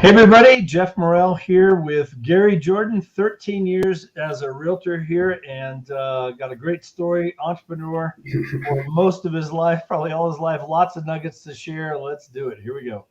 Hey everybody, Jeff Morrell here with Gary Jordan, 13 years as a realtor here, and got a great story, entrepreneur for most of his life, probably all his life, lots of nuggets to share. Let's do it. Here we go.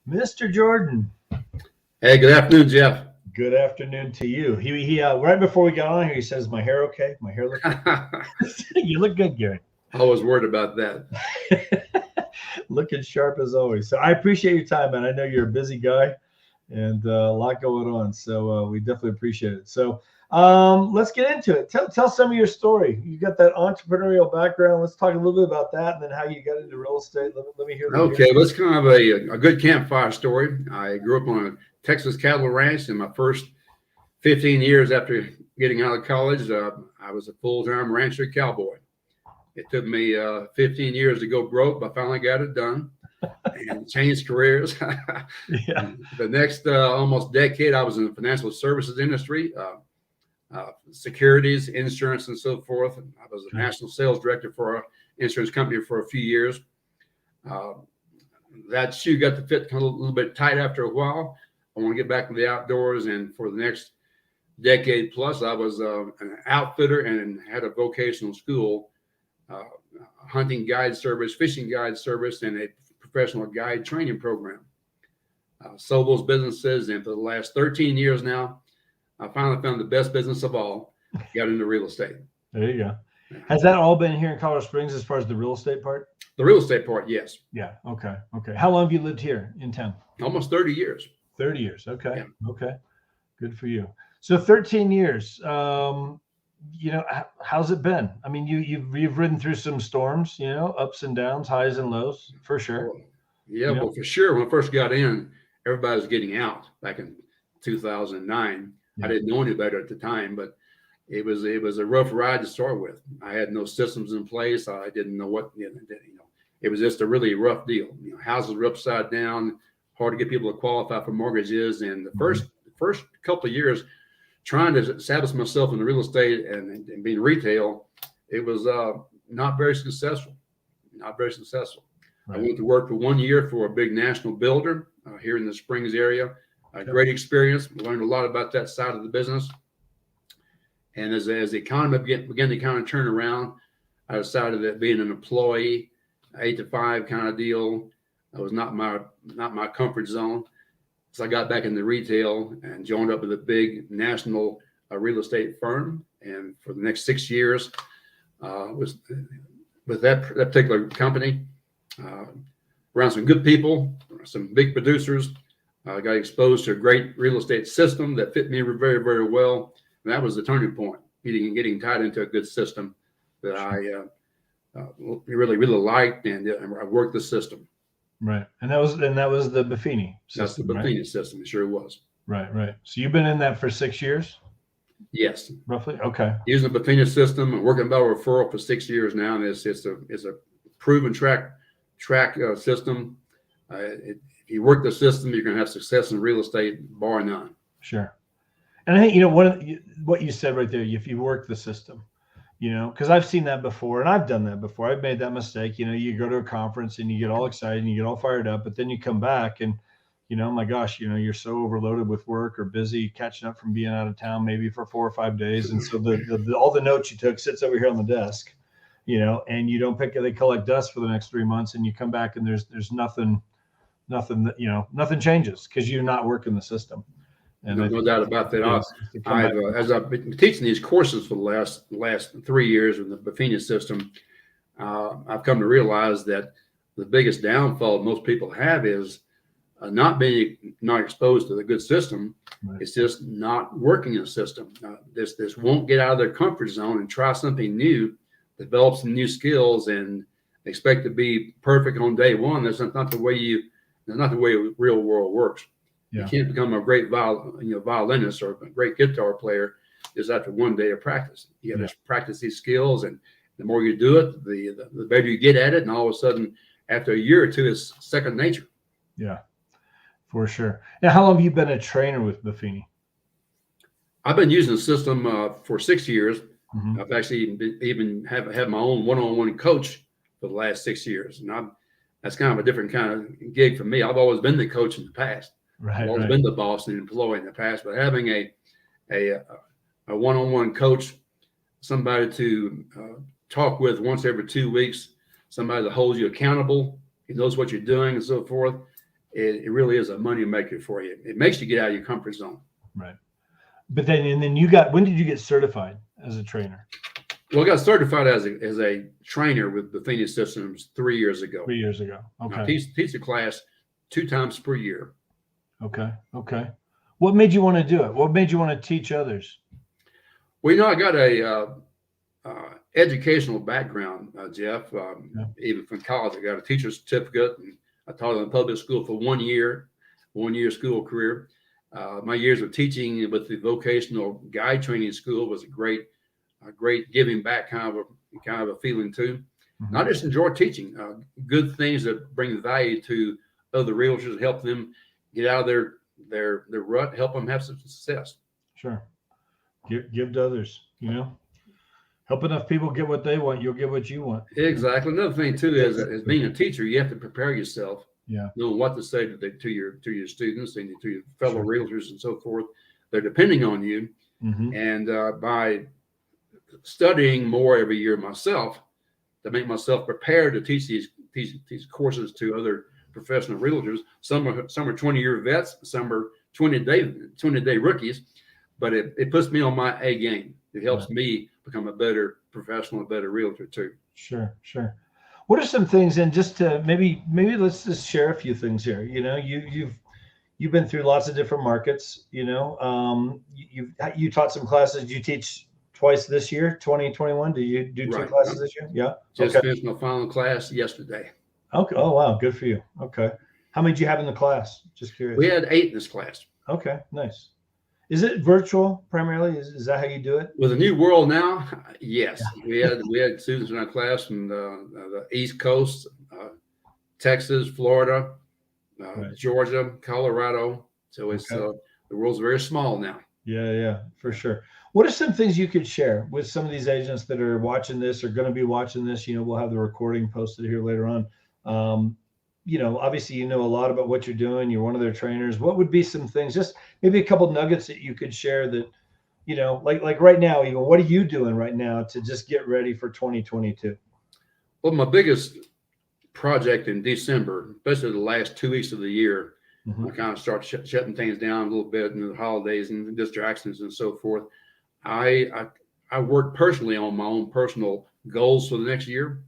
Mr. Jordan. Hey, good afternoon, Jeff. Good afternoon to you. He right before we got on here, he says, "My hair okay? My hair look good?" You look good, Gary. I was worried about that. Looking sharp as always. So I appreciate your time, man. I know you're a busy guy and a lot going on. So we definitely appreciate it. So let's get into it. Tell some of your story. You got that entrepreneurial background. Let's talk a little bit about that and then how you got into real estate. Let me hear. Okay, well, it's kind of a good campfire story. I grew up on a Texas cattle ranch. In my first 15 years after getting out of college, I was a full-time rancher cowboy. It took me 15 years to go broke, but I finally got it done and changed careers. Yeah. The next almost decade, I was in the financial services industry, securities, insurance, and so forth. I was a national sales director for an insurance company for a few years. That shoe got to fit kind of a little bit tight after a while. I want to get back to the outdoors, and for the next decade plus, I was an outfitter and had a vocational school, hunting guide service, fishing guide service, and a professional guide training program. Sold those businesses, and for the last 13 years now, I finally found the best business of all, got into real estate. There you go. Has that all been here in Colorado Springs as far as the real estate part? The real estate part, yes. Yeah. Okay. How long have you lived here in town? Almost 30 years. 30 years. Okay. Yeah. Okay. Good for you. So 13 years, how's it been? I mean, you've ridden through some storms, ups and downs, highs and lows, for sure. Yeah, well, for sure. When I first got in, everybody was getting out back in 2009. Yeah. I didn't know any better at the time, but it was a rough ride to start with. I had no systems in place. I didn't know what, it was just a really rough deal. Houses were upside down, hard to get people to qualify for mortgages. And the first couple of years, trying to establish myself in the real estate and being retail, it was not very successful. Not very successful. Right. I went to work for 1 year for a big national builder here in the Springs area. A great experience. Learned a lot about that side of the business. And as the economy began to kind of turn around, I decided that being an employee, 8 to 5 kind of deal, was not my comfort zone. So I got back into retail and joined up with a big national real estate firm. And for the next 6 years, was with that particular company, around some good people, some big producers. I got exposed to a great real estate system that fit me very, very well. And that was the turning point, getting tied into a good system that I really, really liked, and I worked the system. Right, and that was the Buffini system. That's the Buffini system. It sure was. Right. So you've been in that for 6 years? Yes, roughly. Okay. Using the Buffini system and working by referral for 6 years now, and it's a proven track system. If you work the system, you're going to have success in real estate, bar none. Sure. And I think what you said right there. If you work the system, because I've seen that before, and I've done that before. I've made that mistake. You go to a conference and you get all excited and you get all fired up, but then you come back and, my gosh, you're so overloaded with work or busy catching up from being out of town maybe for 4 or 5 days, and so all the notes you took sits over here on the desk, and you don't they collect dust for the next 3 months, and you come back and there's nothing changes because you're not working the system. And no doubt about that. As I've been teaching these courses for the last 3 years in the Buffini system, I've come to realize that the biggest downfall most people have is not exposed to the good system. Right. It's just not working in the system. This won't get out of their comfort zone and try something new, develop some new skills, and expect to be perfect on day one. That's not the way real world works. You Yeah. can't become a great violinist or a great guitar player just after one day of practice. You have to practice these skills, and the more you do it, the better you get at it. And all of a sudden, after a year or two, it's second nature. Yeah, for sure. Now, how long have you been a trainer with Buffini? I've been using the system for 6 years. Mm-hmm. I've actually even have my own one-on-one coach for the last 6 years, and that's kind of a different kind of gig for me. I've always been the coach in the past. I've always been the boss and employee in the past, but having a one-on-one coach, somebody to talk with once every 2 weeks, somebody that holds you accountable, he knows what you're doing and so forth, it really is a money maker for you. It makes you get out of your comfort zone. Right. But then when did you get certified as a trainer? Well, I got certified as a trainer with Buffini Systems 3 years ago. 3 years ago. Okay. I teach a class 2 times per year. Okay. What made you want to do it? What made you want to teach others? Well, I got a educational background, Jeff. Even from college, I got a teacher's certificate, and I taught in a public school for 1 year school career. My years of teaching with the vocational guide training school was a great giving back kind of a feeling too. Mm-hmm. I just enjoy teaching good things that bring value to other realtors, help them get out of their rut, help them have some success. Sure. Give to others, help enough people get what they want, you'll get what you want. Exactly. Another thing too is being a teacher, you have to prepare yourself. Yeah. Knowing what to say to your students and to your fellow realtors and so forth. They're depending on you. Mm-hmm. And by studying more every year myself, to make myself prepared to teach these courses to other professional realtors. Some are 20-year vets, some are 20-day rookies, but it puts me on my A game. It helps me become a better professional, a better realtor too. Sure. What are some things, and just to maybe let's just share a few things here. You've been through lots of different markets. You taught some classes. You teach twice this year, 2021. Do you do 2 classes this year? Yeah. Just finished my final class yesterday. Okay. Oh wow, good for you. Okay. How many did you have in the class? Just curious. We had 8 in this class. Okay, nice. Is it virtual primarily? Is that how you do it? With the new world now, yes. Yeah. We had students in our class from the East Coast, Texas, Florida, Georgia, Colorado. So it's the world's very small now. Yeah, for sure. What are some things you could share with some of these agents that are watching this or going to be watching this? We'll have the recording posted here later on. Obviously, a lot about what you're doing. You're one of their trainers. What would be some things, just maybe a couple nuggets that you could share that, like right now, even what are you doing right now to just get ready for 2022? Well, my biggest project in December, especially the last 2 weeks of the year, I kind of start shutting things down a little bit in the holidays and distractions and so forth. I work personally on my own personal goals for the next year.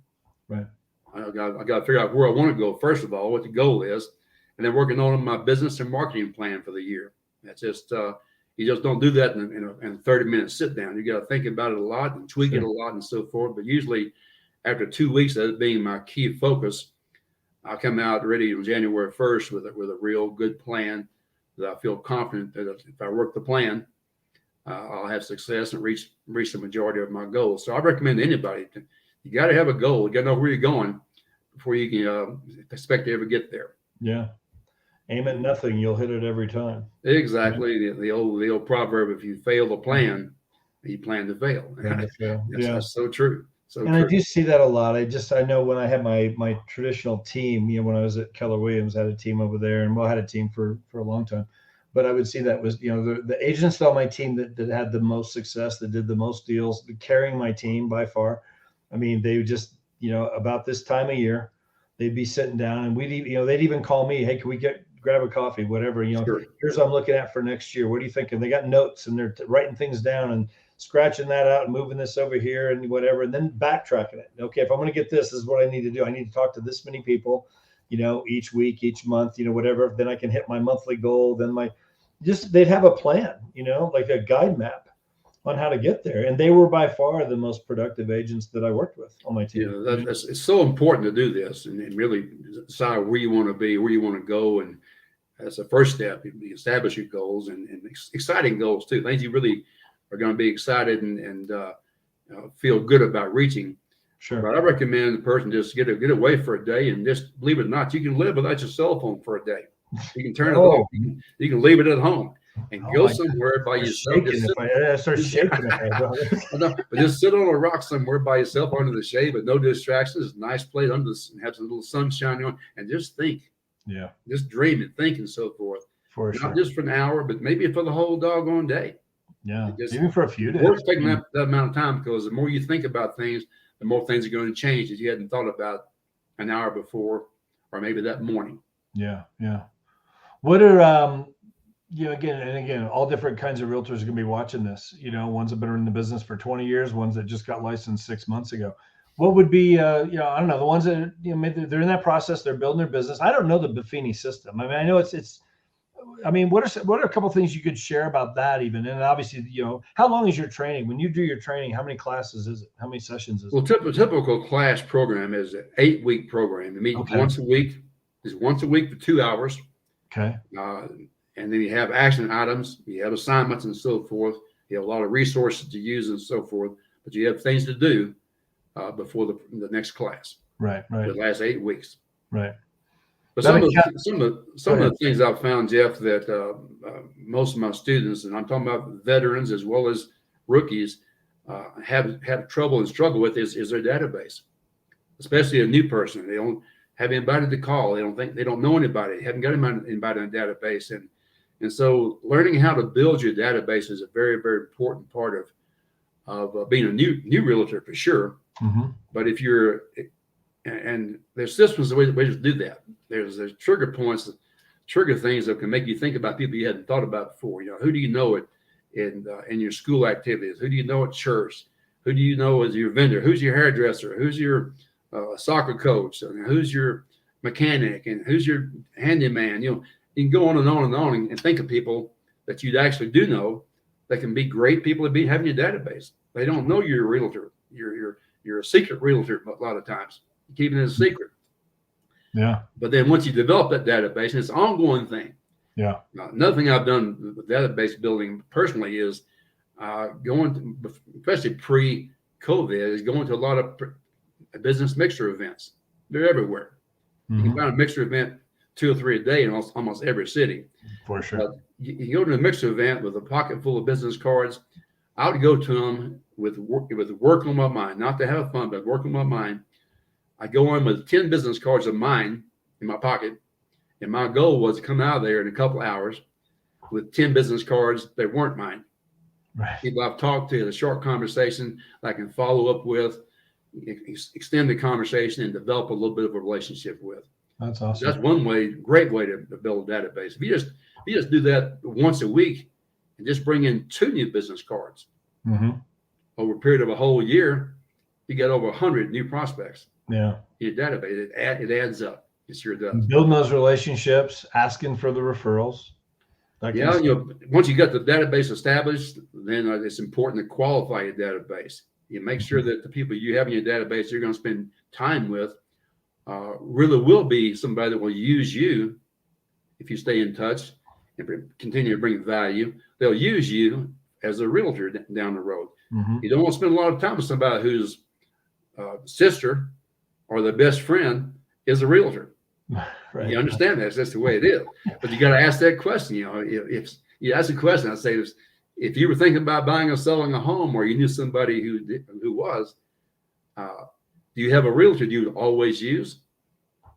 Right. I got to figure out where I want to go, first of all, what the goal is, and then working on my business and marketing plan for the year. That's just, you just don't do that in a 30-minute sit down. You got to think about it a lot and tweak it a lot and so forth. But usually after 2 weeks of it being my key focus, I'll come out ready on January 1st with a real good plan that I feel confident that if I work the plan, I'll have success and reach the majority of my goals. So I recommend anybody you got to have a goal. You got to know where you're going before you can expect to ever get there. Yeah. Aim at nothing, you'll hit it every time. Exactly. Yeah. The old proverb, if you fail to plan, you plan to fail. That's so true. I do see that a lot. I know when I had my traditional team, when I was at Keller Williams, I had a team over there, and I had a team for a long time. But I would see that was, the agents on my team that had the most success, that did the most deals, carrying my team by far. I mean, they would just, about this time of year, they'd be sitting down, and they'd even call me, hey, can we grab a coffee, whatever, Sure. Here's what I'm looking at for next year. What are you thinking? They got notes, and they're writing things down and scratching that out and moving this over here and whatever, and then backtracking it. Okay, if I'm going to get this is what I need to do. I need to talk to this many people, each week, each month, whatever. Then I can hit my monthly goal. Then they'd have a plan, like a guide map on how to get there. And they were by far the most productive agents that I worked with on my team. Yeah, it's so important to do this and really decide where you want to be, where you want to go. And that's the first step. You establish your goals and exciting goals too, things you really are going to be excited and feel good about reaching. Sure. But I recommend the person just get away for a day, and just believe it or not, you can live without your cell phone for a day. You can turn it off. You can leave it at home and go somewhere by yourself. I start shaking if I don't. But just sit on a rock somewhere by yourself under the shade, but no distractions. Nice place under have some little sun shining on, and just think. Yeah. Just dream and think and so forth. For Not just for an hour, but maybe for the whole doggone day. Yeah. Even for a few days. Worth taking that amount of time, because the more you think about things, the more things are going to change that you hadn't thought about an hour before, or maybe that morning. Yeah. Yeah. What are, again, all different kinds of realtors are going to be watching this, ones that have been in the business for 20 years, ones that just got licensed 6 months ago. What would be, I don't know, the ones that, maybe they're in that process, they're building their business. I don't know the Buffini system. I mean, I know what are a couple of things you could share about that even? And obviously, how long is your training? When you do your training, how many classes is it? How many sessions is it? Well, typical class program is an 8-week program. You meet once a week. It's once a week for 2 hours. Okay. And then you have action items, you have assignments and so forth. You have a lot of resources to use and so forth, but you have things to do before the next class. Right. The last 8 weeks. Right. But some of the things I've found, Jeff, that most of my students, and I'm talking about veterans as well as rookies, have trouble and struggle with is their database, especially a new person. They don't have anybody to call. They don't know anybody. They haven't got anybody in the database, and so learning how to build your database is a very, very important part of being a new realtor for sure. Mm-hmm. But if you're, and there's systems ways to do that. There's trigger points, trigger things that can make you think about people you hadn't thought about before. Who do you know in your school activities? Who do you know at church? Who do you know as your vendor? Who's your hairdresser? Who's your soccer coach? And who's your mechanic? And who's your handyman? You can go on and on and on and think of people that you actually do know that can be great people to have in your database. They don't know you're a realtor. You're a secret realtor a lot of times. You keep it as a secret. Yeah. But then once you develop that database, and it's an ongoing thing. Yeah. Another thing I've done with database building personally is going to, especially pre-COVID, is going to a lot of business mixer events. They're everywhere. Mm-hmm. You can find a mixer event 2 or 3 a day in almost every city. For sure. You go to a mixer event with a pocket full of business cards. I would go to them with work on my mind, not to have fun, but work on my mind. I go in with 10 business cards of mine in my pocket, and my goal was to come out of there in a couple hours with 10 business cards that weren't mine. Right. People I've talked to, a short conversation I can follow up with, extend the conversation, and develop a little bit of a relationship with. That's awesome. That's one great way to build a database. If you just do that once a week and just bring in 2 new business cards over a period of a whole year, you get over 100 new prospects. Yeah. Your database, it adds up. It sure does. Building those relationships, asking for the referrals. Once you got the database established, then it's important to qualify your database. You make sure that the people you have in your database you're going to spend time with really will be somebody that will use you if you stay in touch and continue to bring value. They'll use you as a realtor down the road. Mm-hmm. You don't want to spend a lot of time with somebody whose sister or their best friend is a realtor. Right. You understand that. That's the way it is. But you got to ask that question. If you ask a question, I'd say this: if you were thinking about buying or selling a home, or you knew somebody who was, do you have a realtor you would always use?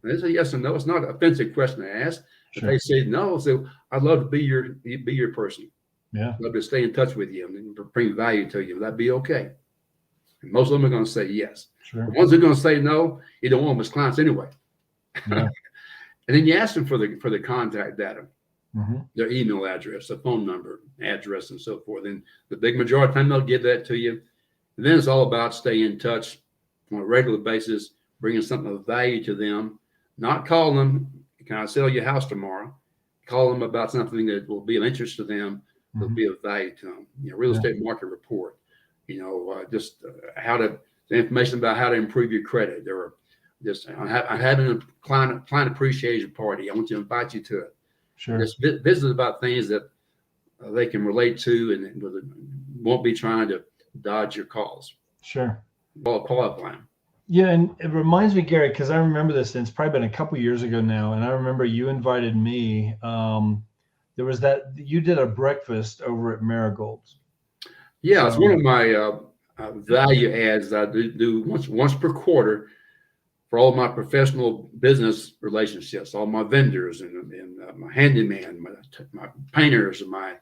And it's a yes or no. It's not an offensive question to ask. Sure. If they say no, so I'd love to be your person. Yeah. I'd love to stay in touch with you and bring value to you. Would that be okay? And most of them are going to say yes. Sure. The ones that are going to say no, you don't want them as clients anyway. Yeah. And then you ask them for the contact data, their email address, their phone number, address, and so forth. And the big majority of the time they'll give that to you. And then it's all about staying in touch on a regular basis, bringing something of value to them, not calling them, can I sell your house tomorrow? Call them about something that will be of interest to them, will be of value to them. Real estate market report, just the information about how to improve your credit, or just I'm having a client appreciation party. I want to invite you to it. Sure. Just visit about things that they can relate to and won't be trying to dodge your calls. Sure. Call upline. Yeah, and it reminds me, Gary, because I remember this, and it's probably been a couple years ago now, and I remember you invited me. There was you did a breakfast over at Marigold's. Yeah, it's one of my value adds that I do once per quarter for all my professional business relationships, all my vendors and my handyman, my painters, and my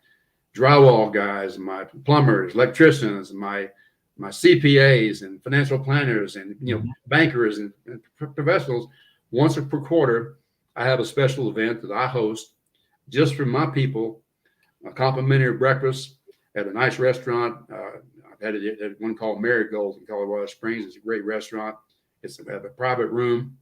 drywall guys, my plumbers, electricians, my CPAs and financial planners and bankers and professionals. Once per quarter, I have a special event that I host just for my people, a complimentary breakfast at a nice restaurant. I've had it at one called Marigold in Colorado Springs. It's a great restaurant. We have a private room.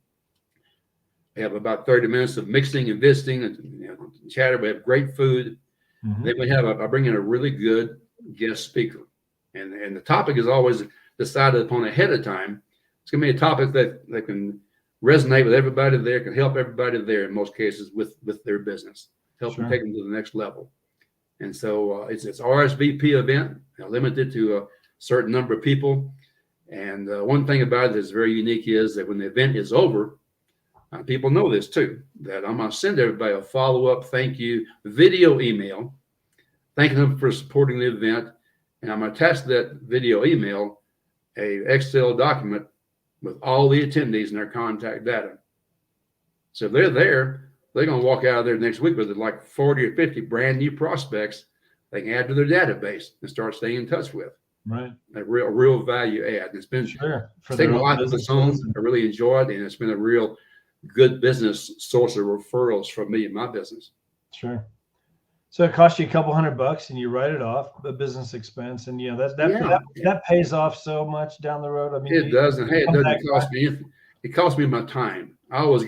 We have about 30 minutes of mixing and visiting and chatter. We have great food. Then I bring in a really good guest speaker. And the topic is always decided upon ahead of time. It's going to be a topic that can resonate with everybody there, can help everybody there in most cases with their business, help them take them to the next level. And so it's RSVP event, limited to a certain number of people. And one thing about it that's very unique is that when the event is over, people know this too, that I'm going to send everybody a follow-up thank you video email, thanking them for supporting the event. And I'm going to attach to that video email a Excel document with all the attendees and their contact data. So if they're there, they're going to walk out of there next week with like 40 or 50 brand new prospects they can add to their database and start staying in touch with. Right. A real value add. It's been taking a life of its own. I really enjoy it, and it's been a real good business source of referrals for me and my business. Sure. So it costs you a couple $100 and you write it off, a business expense, and that pays off so much down the road. I mean, it does, and hey, it doesn't cost me anything. It costs me my time. I always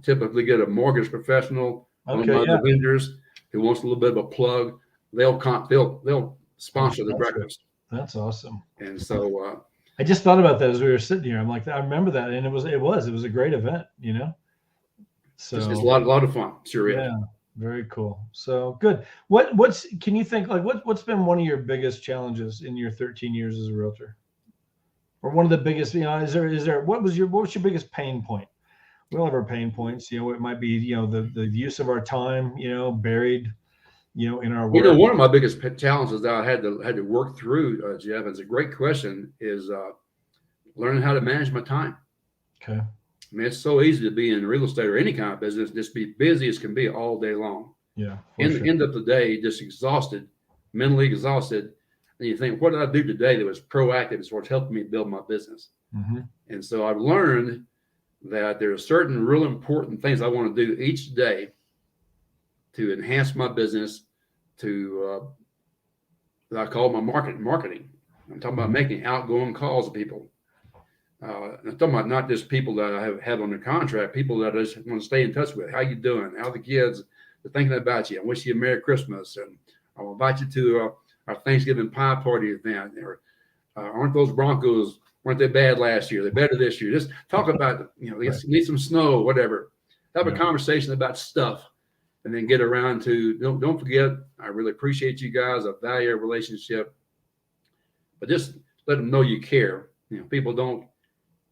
typically get a mortgage professional, one of my vendors who wants a little bit of a plug. They'll sponsor the breakfast. That's awesome. And so I just thought about that as we were sitting here. I'm like, I remember that, and it was a great event, So it's a lot of fun. Sure is. Yeah. Very cool. So good. Can you think like what's been one of your biggest challenges in your 13 years as a realtor? Or one of the biggest, is there what was your biggest pain point? We all have our pain points. It might be, the use of our time, buried, in our work. One of my biggest challenges that I had to work through, Jeff, it's a great question, is learning how to manage my time. Okay. I mean, it's so easy to be in real estate or any kind of business, just be busy as can be all day long. Yeah. End of the day, just exhausted, mentally exhausted. And you think, what did I do today that was proactive as far as helping me build my business? And so I've learned that there are certain real important things I want to do each day to enhance my business, that I call my marketing. I'm talking about making outgoing calls to people. I'm talking about not just people that I have under contract, people that I just want to stay in touch with. How you doing? How the kids are thinking about you? I wish you a Merry Christmas, and I'll invite you to our Thanksgiving pie party event. Or aren't those Broncos? Weren't they bad last year? They're better this year. Just talk about they need some snow, whatever. Have a conversation about stuff, and then get around to don't forget. I really appreciate you guys. I value our relationship, but just let them know you care. People don't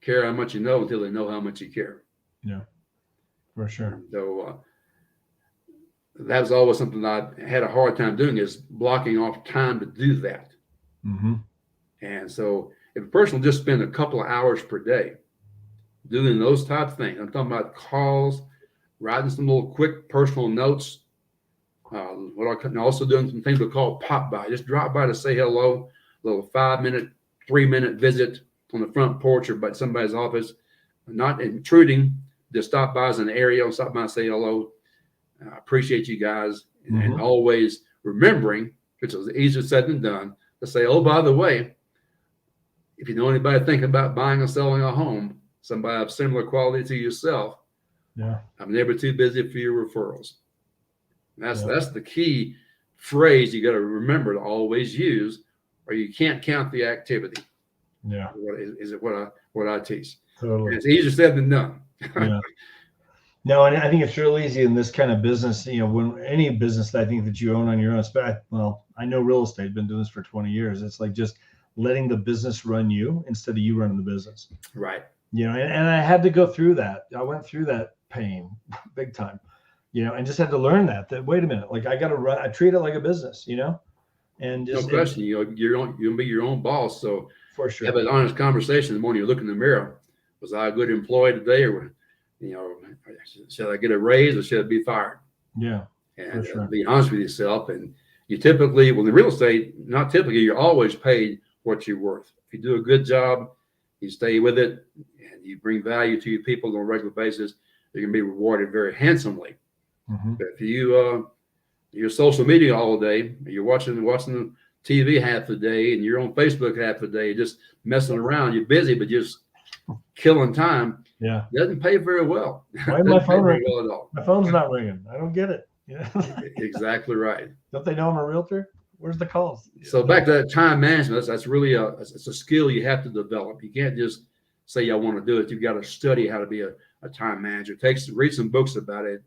care how much you know until they know how much you care. Yeah, for sure. So that was always something I had a hard time doing, is blocking off time to do that. And so if a person will just spend a couple of hours per day doing those type of things, I'm talking about calls, writing some little quick personal notes, also doing some things we call pop by, just drop by to say hello, a little 5-minute, 3-minute visit on the front porch or by somebody's office, not intruding, just stop by as an area, stop by and say hello. I appreciate you guys. And always remembering, which is easier said than done, to say, oh, by the way, if you know anybody thinking about buying or selling a home, somebody of similar quality to yourself, I'm never too busy for your referrals. That's the key phrase you got to remember to always use, or you can't count the activity. Is it what I teach? Totally. And it's easier said than done. No, and I think it's real easy in this kind of business, when any business that I think that you own on your own, well, I know real estate, been doing this for 20 years. It's like just letting the business run you instead of you running the business. Right. And I had to go through that. I went through that pain big time, and just had to learn that wait a minute, like I got to run, I treat it like a business, and No just, question. You'll be your own boss. So for sure. have an honest conversation the morning you look in the mirror. Was I a good employee today, or should I get a raise or should I be fired? Yeah, and for sure. Be honest with yourself. And you typically, well, in real estate, not typically, you're always paid what you're worth. If you do a good job, you stay with it, and you bring value to your people on a regular basis, you're going to be rewarded very handsomely. Mm-hmm. But if you're social media all day, you're watching TV half the day, and you're on Facebook half the day, just messing around, you're busy, but just killing time. Yeah, it doesn't pay very well. Why is my phone ringing? Well at all. My phone's not ringing. I don't get it. Exactly right. Don't they know I'm a realtor? Where's the calls? So back to that time management, that's really it's a skill you have to develop. You can't just say I want to do it. You've got to study how to be a time manager. Read some books about it,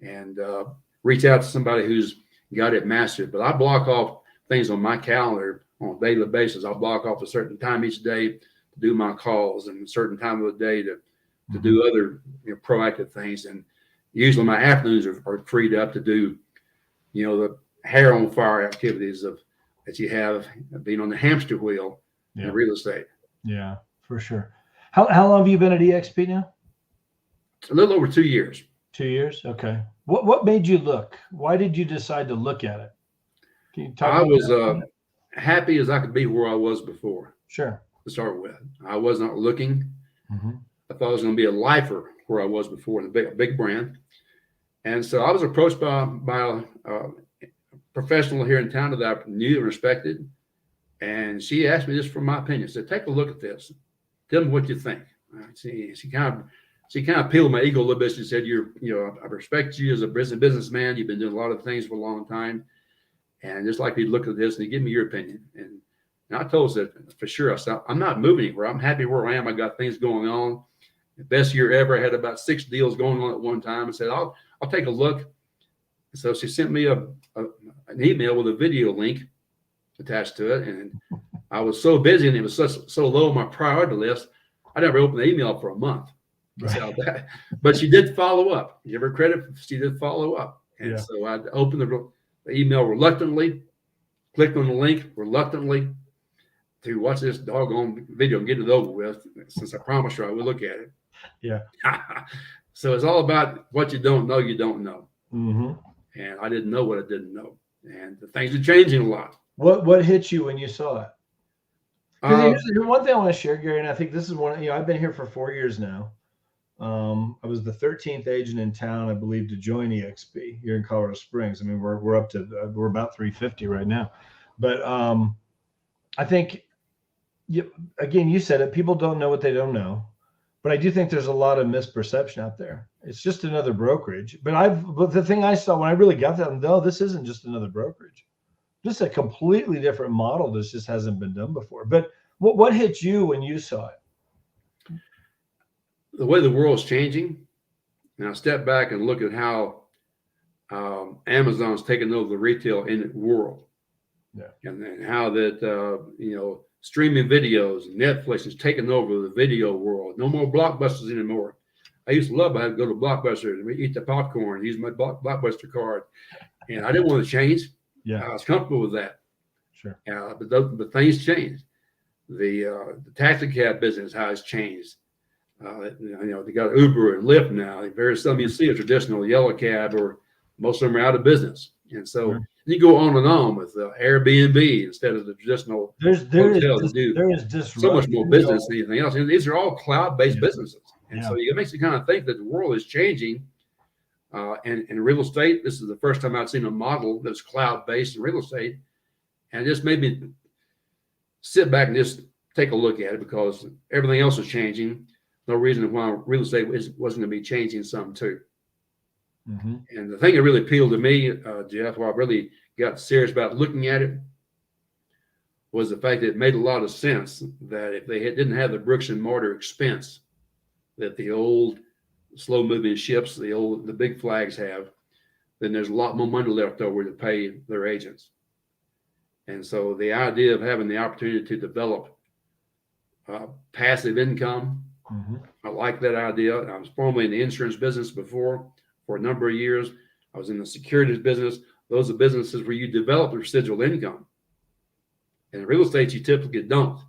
and reach out to somebody who's got it mastered. But I block off things on my calendar on a daily basis. I block off a certain time each day to do my calls, and a certain time of the day to do other proactive things. And usually my afternoons are freed up to do the hair on fire activities that you have being on the hamster wheel in real estate. Yeah, for sure. How long have you been at EXP now? A little over 2 years. 2 years. Okay. What made you look? Why did you decide to look at it? Can you talk? I was happy as I could be where I was before. Sure. To start with, I was not looking. Mm-hmm. I thought I was going to be a lifer where I was before in a big brand. And so I was approached by a professional here in town that I knew and respected. And she asked me just for my opinion. She said, take a look at this. Tell me what you think. She kind of peeled my ego a little bit. She said, I respect you as a businessman. You've been doing a lot of things for a long time. And just like you look at this and give me your opinion. And I told her for sure, I said, I'm not moving anywhere. I'm happy where I am. I got things going on. The best year ever. I had about 6 deals going on at one time. I said, I'll take a look. So she sent me an email with a video link attached to it. And I was so busy and it was so low on my priority list, I never opened the email for a month. Right. But she did follow up. Give her credit. She did follow up. And so I opened the email reluctantly, clicked on the link reluctantly to watch this doggone video and get it over with, since I promised her I would look at it. Yeah. So it's all about what you don't know, you don't know. Mm-hmm. And I didn't know what I didn't know. And the things are changing a lot. What hit you when you saw it? One thing I want to share, Gary, and I think this is one, I've been here for 4 years now. I was the 13th agent in town, I believe, to join EXP here in Colorado Springs. I mean, we're up to, we're about 350 right now. But I think, again, you said it, people don't know what they don't know. But I do think there's a lot of misperception out there. It's just another brokerage. But the thing I saw when I really got that, no, this isn't just another brokerage. This is a completely different model that just hasn't been done before. But what hit you when you saw it? The way the world's changing, and I step back and look at how Amazon's taken over the retail world. Yeah. And how that, streaming videos, Netflix is taking over the video world. No more Blockbusters anymore. I used to love it. I'd go to Blockbuster and eat the popcorn, use my Blockbuster card. And I didn't want to change. Yeah. I was comfortable with that. Sure. But things changed. The taxi cab business, how it's changed. They got Uber and Lyft now. Very seldom you see a traditional yellow cab, or most of them are out of business. And so you go on and on with Airbnb instead of the traditional hotels. There is so much more business than anything else. And these are all cloud-based businesses. And so it makes you kind of think that the world is changing. And in real estate, this is the first time I've seen a model that's cloud-based in real estate. And it just made me sit back and just take a look at it, because everything else is changing. No reason why real estate wasn't going to be changing some too. Mm-hmm. And the thing that really appealed to me, Jeff, where I really got serious about looking at it, was the fact that it made a lot of sense that if they didn't have the bricks and mortar expense that the old slow moving ships, the big flags have, then there's a lot more money left over to pay their agents. And so the idea of having the opportunity to develop passive income, I like that idea. I was formerly in the insurance business before for a number of years. I was in the securities business. Those are businesses where you develop residual income. And in real estate, you typically don't.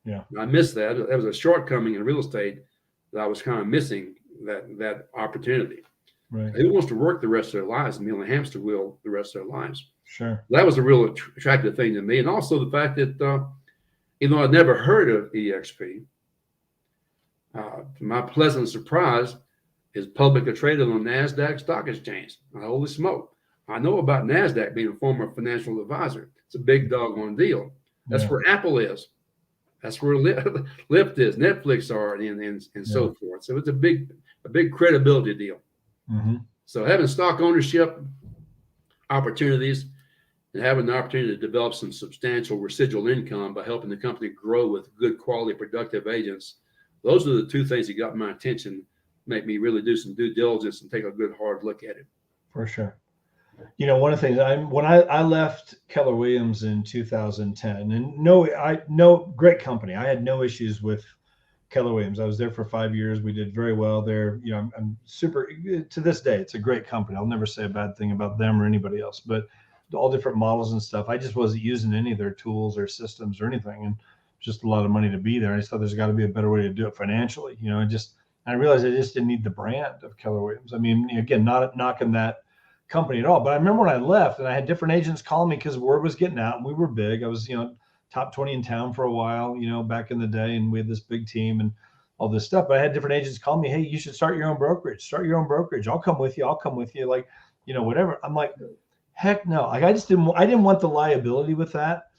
Yeah. And I missed that. That was a shortcoming in real estate that I was kind of missing that opportunity. Right. Who wants to work the rest of their lives and be on the hamster wheel the rest of their lives? Sure. That was a real attractive thing to me. And also the fact that, even though I'd never heard of EXP, to my pleasant surprise, is publicly traded on NASDAQ stock exchange. Holy smoke. I know about NASDAQ being a former financial advisor. It's a big doggone deal. That's where Apple is. That's where Lyft is, Netflix are, and so forth. So it's a big credibility deal. So having stock ownership opportunities and having the opportunity to develop some substantial residual income by helping the company grow with good quality, productive agents, those are the two things that got my attention, make me really do some due diligence and take a good hard look at it. For sure. You know, one of the things when I left Keller Williams in 2010, and no great company. I had no issues with Keller Williams. I was there for 5 years. We did very well there. You know, I'm super, to this day, it's a great company. I'll never say a bad thing about them or anybody else, but all different models and stuff. I just wasn't using any of their tools or systems or anything. And just a lot of money to be there. I just thought there's got to be a better way to do it financially. You know, I realized I just didn't need the brand of Keller Williams. I mean, again, not knocking that company at all, but I remember when I left and I had different agents call me because word was getting out and we were big. I was, top 20 in town for a while, back in the day, and we had this big team and all this stuff. But I had different agents call me, hey, you should start your own brokerage. I'll come with you. Like, whatever. I'm like, heck no. Like, I didn't want the liability with that.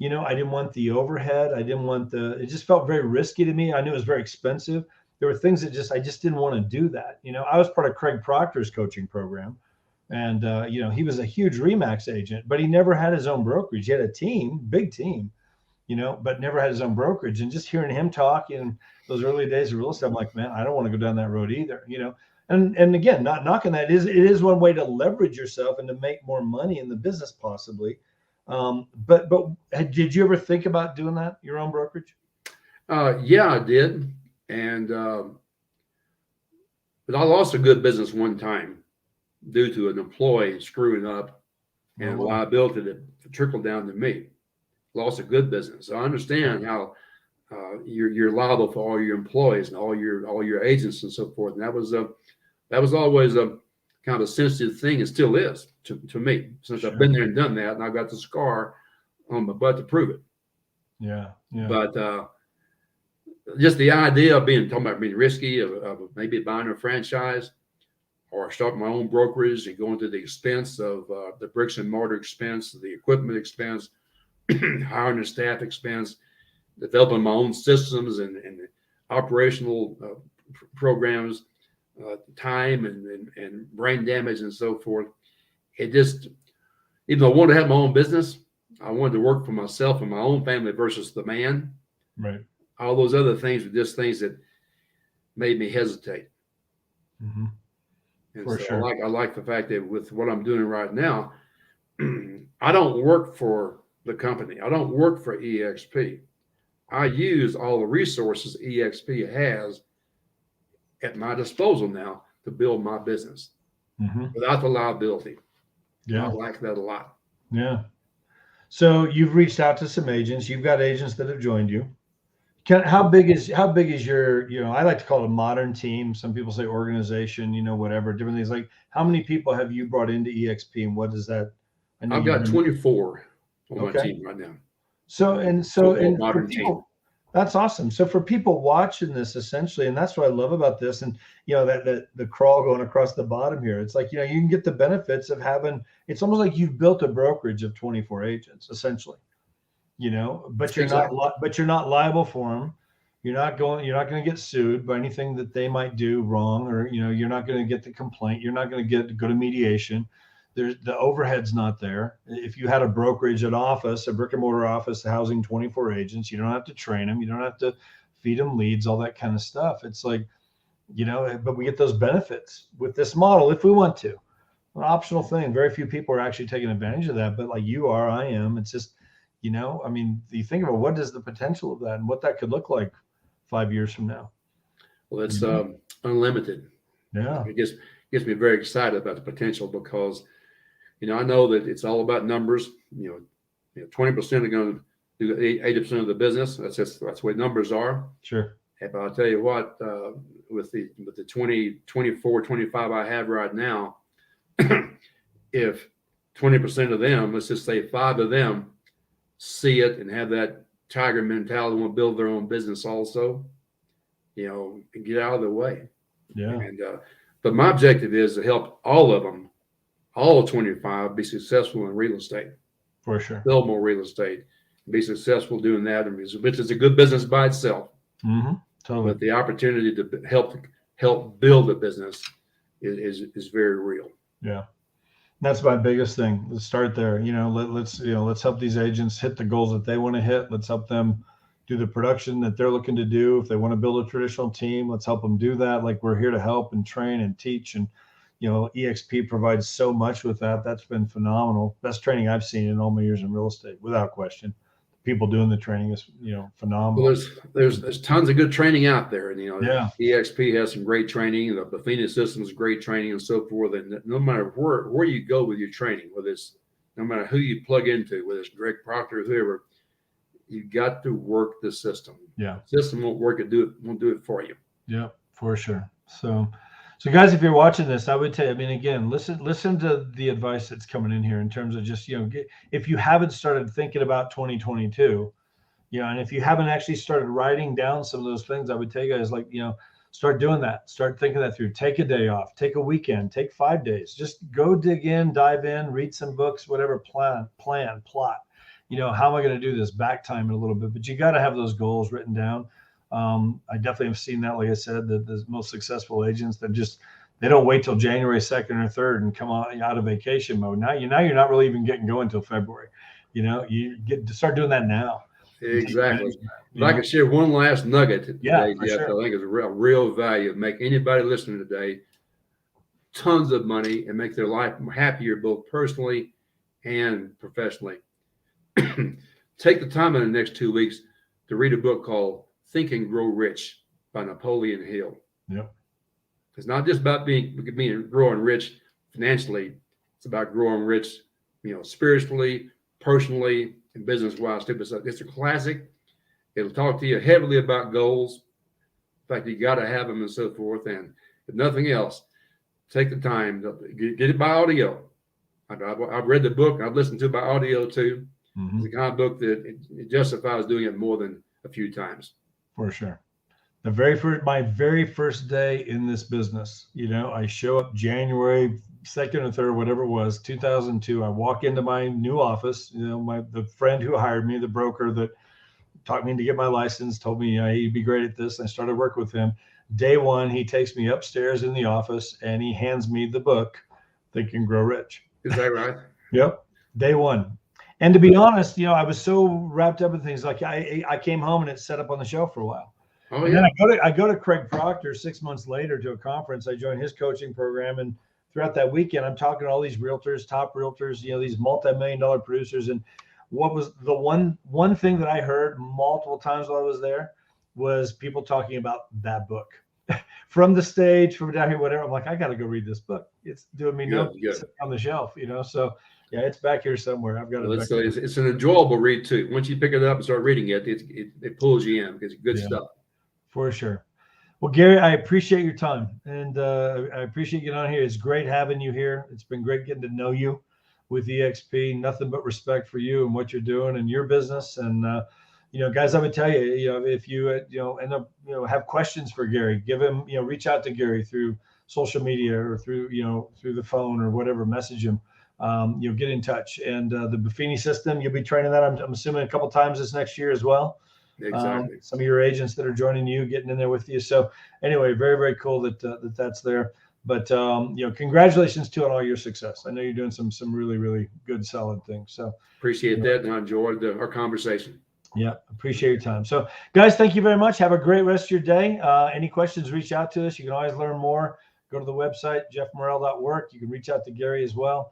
I didn't want the overhead. I didn't want it just felt very risky to me. I knew it was very expensive. There were things that I just didn't want to do that. I was part of Craig Proctor's coaching program. And, he was a huge RE/MAX agent, but he never had his own brokerage. He had a team, big team, but never had his own brokerage. And just hearing him talk in those early days of real estate, I'm like, man, I don't want to go down that road either, And again, not knocking that, it is one way to leverage yourself and to make more money in the business possibly. But did you ever think about doing that, your own brokerage? Yeah, I did. And but I lost a good business one time due to an employee screwing up and liability that trickled down to me. Lost a good business. So I understand how you're liable for all your employees and all your agents and so forth. And that was always a kind of a sensitive thing. It still is to me, since I've been there and done that, and I've got the scar on my butt to prove it. Yeah. But just the idea of talking about being risky, of maybe buying a franchise or starting my own brokerage and going to the expense of the bricks and mortar expense, the equipment expense, hiring a staff expense, developing my own systems and operational programs, time and brain damage and so forth. It just, even though I wanted to have my own business, I wanted to work for myself and my own family versus the man. Right. All those other things were just things that made me hesitate. Mm-hmm. And for so sure. I like the fact that with what I'm doing right now, I don't work for the company. I don't work for EXP. I use all the resources EXP has at my disposal now to build my business without the liability. Yeah. I like that a lot. Yeah. So you've reached out to some agents. You've got agents that have joined you. How big is your, I like to call it a modern team. Some people say organization, whatever, different things. Like, how many people have you brought into EXP and what is that? I've got 24 on my team right now. So modern team. That's awesome. So for people watching this, essentially, and that's what I love about this, and that the crawl going across the bottom here, it's like, you can get the benefits of having, it's almost like you've built a brokerage of 24 agents, essentially. But you're not liable for them. You're not going to get sued by anything that they might do wrong, or you're not going to get the complaint. You're not going to go to mediation. The overhead's not there. If you had a brokerage, an office, a brick and mortar office housing 24 agents, you don't have to train them. You don't have to feed them leads, all that kind of stuff. It's like, but we get those benefits with this model if we want to. An optional thing. Very few people are actually taking advantage of that, but like you are, I am. It's just, I mean, you think about what is the potential of that and what that could look like 5 years from now. Well, it's unlimited. Yeah. It gets me very excited about the potential because, I know that it's all about numbers. 20% are going to do 80% of the business. That's what numbers are. Sure. But I'll tell you what, with the 20, 24, 25 I have right now, if 20% of them, let's just say 5 of them, see it and have that tiger mentality, want to build their own business also, and get out of the way. Yeah. And but my objective is to help all of them, all 25, be successful in real estate. For sure. Build more real estate, be successful doing that, which is a good business by itself. Mm-hmm. Totally. But the opportunity to help build a business is very real. Yeah. That's my biggest thing. Let's start there. Let's help these agents hit the goals that they want to hit. Let's help them do the production that they're looking to do. If they want to build a traditional team, let's help them do that. Like, we're here to help and train and teach. And, EXP provides so much with that. That's been phenomenal. Best training I've seen in all my years in real estate, without question. People doing the training is, phenomenal. Well, there's tons of good training out there, and Yeah. EXP has some great training. The Buffini system is great training and so forth. And no matter where you go with your training, no matter who you plug into, whether it's Greg Proctor or whoever, you got to work the system. Yeah. The system won't work. Won't do it for you. Yeah, for sure. So guys, if you're watching this, I would tell you, I mean, again, listen to the advice that's coming in here in terms of just, if you haven't started thinking about 2022, and if you haven't actually started writing down some of those things, I would tell you guys, like, start doing that. Start thinking that through. Take a day off, take a weekend, take 5 days. Just go dig in, dive in, read some books, whatever, plan, plot. How am I going to do this? Back time it a little bit, but you got to have those goals written down. I definitely have seen that. Like I said, the most successful agents that they don't wait till January 2nd or 3rd and come out of vacation mode. Now you're not really even getting going until February. You get to start doing that now. Exactly. If I could share one last nugget today, Jeff, sure. I think it's a real value. Make anybody listening today tons of money and make their life happier, both personally and professionally. Take the time in the next 2 weeks to read a book called Think and Grow Rich by Napoleon Hill. Yep. It's not just about growing rich financially. It's about growing rich, spiritually, personally, and business-wise too. But it's a classic. It'll talk to you heavily about goals. In fact, you got to have them and so forth. And if nothing else, take the time to get it by audio. I've read the book. I've listened to it by audio too. Mm-hmm. It's the kind of book that it justifies doing it more than a few times. For sure. My very first day in this business, I show up January 2nd or 3rd, whatever it was, 2002. I walk into my new office. The friend who hired me, the broker that taught me to get my license, told me, hey, you'd be great at this. I started working with him. Day one, he takes me upstairs in the office and he hands me the book, Think and Grow Rich. Is that right? Yep. Day one. And to be honest, I was so wrapped up in things. Like I came home and it's set up on the shelf for a while. Oh, and yeah. then I go to Craig Proctor 6 months later to a conference. I joined his coaching program, and throughout that weekend, I'm talking to all these realtors, top realtors, these multi-million-dollar producers. And what was the one thing that I heard multiple times while I was there was people talking about that book from the stage, from down here, whatever. I'm like, I got to go read this book. It's doing me no good on the shelf, So yeah, it's back here somewhere. I've got it. It's an enjoyable read too. Once you pick it up and start reading it, it pulls you in because it's good stuff. For sure. Well, Gary, I appreciate your time, and I appreciate getting on here. It's great having you here. It's been great getting to know you with EXP. Nothing but respect for you and what you're doing and your business. And guys, I would tell you, if you end up have questions for Gary, give him reach out to Gary through social media or through through the phone or whatever. Message him. Get in touch. And the Buffini system, you'll be training that. I'm assuming a couple times this next year as well. Exactly. Some of your agents that are joining you, getting in there with you. So anyway, very, very cool that's there. But congratulations on all your success. I know you're doing some really, really good, solid things. So appreciate that, and I enjoyed our conversation. Yeah, appreciate your time. So, guys, thank you very much. Have a great rest of your day. Any questions, reach out to us. You can always learn more. Go to the website, jeffmorrell.work. You can reach out to Gary as well.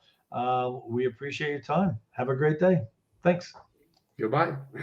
We appreciate your time. Have a great day. Thanks. Goodbye.